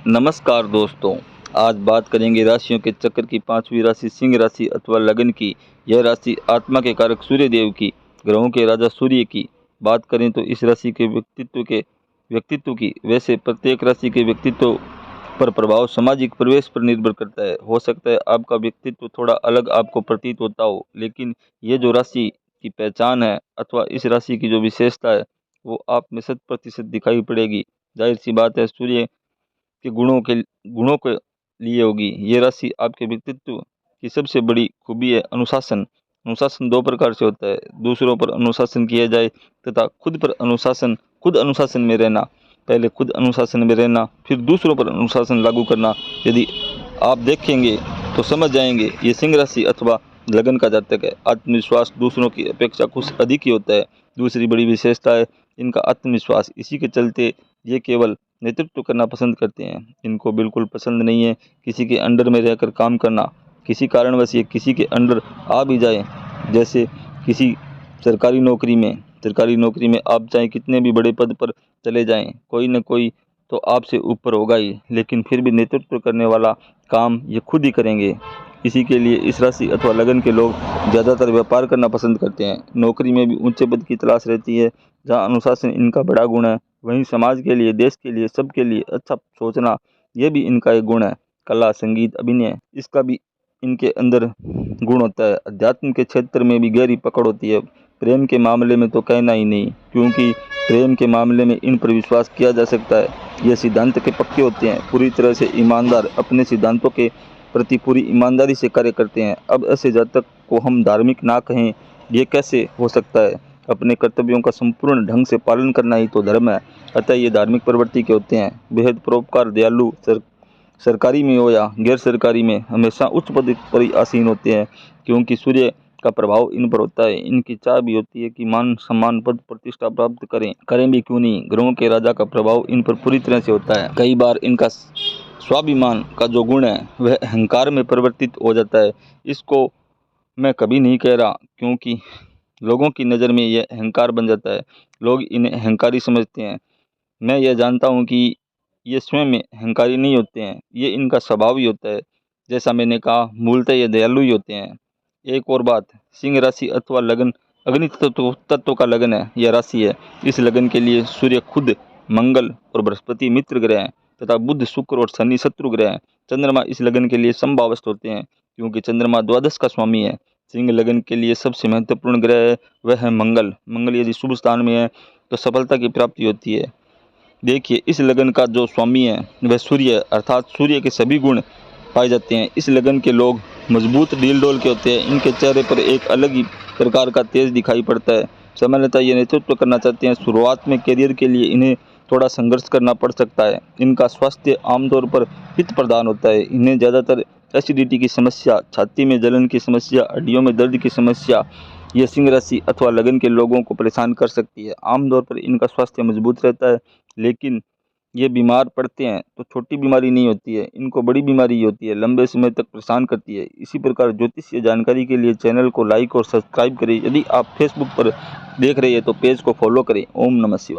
नमस्कार दोस्तों, आज बात करेंगे राशियों के चक्र की पांचवी राशि सिंह राशि अथवा लगन की। यह राशि आत्मा के कारक सूर्य देव की, ग्रहों के राजा सूर्य की बात करें तो इस राशि के व्यक्तित्व की। वैसे प्रत्येक राशि के व्यक्तित्व पर प्रभाव सामाजिक प्रवेश पर निर्भर करता है। हो सकता है आपका व्यक्तित्व थोड़ा अलग आपको प्रतीत होता हो, लेकिन ये जो राशि की पहचान है अथवा इस राशि की जो विशेषता है वो आप में 100% दिखाई पड़ेगी। जाहिर सी बात है, सूर्य के गुणों के लिए होगी। ये राशि आपके व्यक्तित्व की सबसे बड़ी खूबी है अनुशासन। अनुशासन दो प्रकार से होता है, दूसरों पर अनुशासन किया जाए तथा खुद अनुशासन में रहना। पहले खुद अनुशासन में रहना, फिर दूसरों पर अनुशासन लागू करना। यदि आप देखेंगे तो समझ जाएंगे ये सिंह राशि अथवा लगन का जातक है। आत्मविश्वास दूसरों की अपेक्षा कुछ अधिक ही होता है। दूसरी बड़ी विशेषता है इनका आत्मविश्वास। इसी के चलते ये केवल नेतृत्व करना पसंद करते हैं। इनको बिल्कुल पसंद नहीं है किसी के अंडर में रहकर काम करना। किसी कारणवश ये किसी के अंडर आ भी जाए, जैसे किसी सरकारी नौकरी में आप चाहे कितने भी बड़े पद पर चले जाएं, कोई न कोई तो आपसे ऊपर होगा ही, लेकिन फिर भी नेतृत्व करने वाला काम ये खुद ही करेंगे। इसी के लिए इस राशि अथवा लगन के लोग ज़्यादातर व्यापार करना पसंद करते हैं। नौकरी में भी ऊंचे पद की तलाश रहती है। जहाँ अनुशासन इनका बड़ा गुण है, वहीं समाज के लिए, देश के लिए, सबके लिए अच्छा सोचना यह भी इनका एक गुण है। कला, संगीत, अभिनय इसका भी इनके अंदर गुण होता है। अध्यात्म के क्षेत्र में भी गहरी पकड़ होती है। प्रेम के मामले में तो कहना ही नहीं, क्योंकि प्रेम के मामले में इन पर विश्वास किया जा सकता है। ये सिद्धांत के पक्के होते हैं, पूरी तरह से ईमानदार, अपने सिद्धांतों के प्रति पूरी ईमानदारी से कार्य करते हैं। अब ऐसे जातक को हम धार्मिक ना कहें, ये कैसे हो सकता है? अपने कर्तव्यों का संपूर्ण ढंग से पालन करना ही तो धर्म है। अतः ये धार्मिक प्रवृत्ति के होते हैं। बेहद परोपकार, दयालु, सरकारी में हो या गैर सरकारी में हमेशा उच्च पद पर ही आसीन होते हैं, क्योंकि सूर्य का प्रभाव इन पर होता है। इनकी चाह भी होती है कि मान सम्मान, पद प्रतिष्ठा प्राप्त करें भी क्यों नहीं। ग्रहों के राजा का प्रभाव इन पर पूरी तरह से होता है। कई बार इनका स्वाभिमान का जो गुण है वह अहंकार में परिवर्तित हो जाता है। इसको मैं कभी नहीं कह रहा, क्योंकि लोगों की नज़र में यह अहंकार बन जाता है। लोग इन्हें अहंकारी समझते हैं। मैं यह जानता हूँ कि ये स्वयं में अहंकारी नहीं होते हैं, ये इनका स्वभाव ही होता है। जैसा मैंने कहा, मूलतः ये दयालु ही होते हैं। एक और बात, सिंह राशि अथवा लगन अग्नि तत्व का लगन है, यह राशि है। इस लगन के लिए सूर्य खुद, मंगल और बृहस्पति मित्र ग्रह हैं तथा बुध, शुक्र और शनि शत्रु ग्रह हैं। चंद्रमा इस लगन के लिए समभावस्थ होते हैं, क्योंकि चंद्रमा द्वादश का स्वामी है। सिंह लगन के लिए सबसे महत्वपूर्ण ग्रह है वह है मंगल। मंगल यदि शुभ स्थान में है तो सफलता की प्राप्ति होती है। देखिए, इस लगन का जो स्वामी है वह सूर्य है, अर्थात सूर्य के सभी गुण पाए जाते हैं। इस लगन के लोग मजबूत, डील डोल के होते हैं। इनके चेहरे पर एक अलग ही प्रकार का तेज दिखाई पड़ता है। सामान्यतः ये नेतृत्व करना चाहते हैं। शुरुआत में करियर के लिए इन्हें थोड़ा संघर्ष करना पड़ सकता है। इनका स्वास्थ्य आमतौर पर हित प्रदान होता है। इन्हें ज़्यादातर एसिडिटी की समस्या, छाती में जलन की समस्या, हड्डियों में दर्द की समस्या ये सिंह राशि अथवा लगन के लोगों को परेशान कर सकती है। आमतौर पर इनका स्वास्थ्य मजबूत रहता है, लेकिन ये बीमार पड़ते हैं तो छोटी बीमारी नहीं होती है, इनको बड़ी बीमारी ही होती है, लंबे समय तक परेशान करती है। इसी प्रकार ज्योतिषीय जानकारी के लिए चैनल को लाइक और सब्सक्राइब करें। यदि आप फेसबुक पर देख रहे हैं तो पेज को फॉलो करें। ओम नमः शिवाय।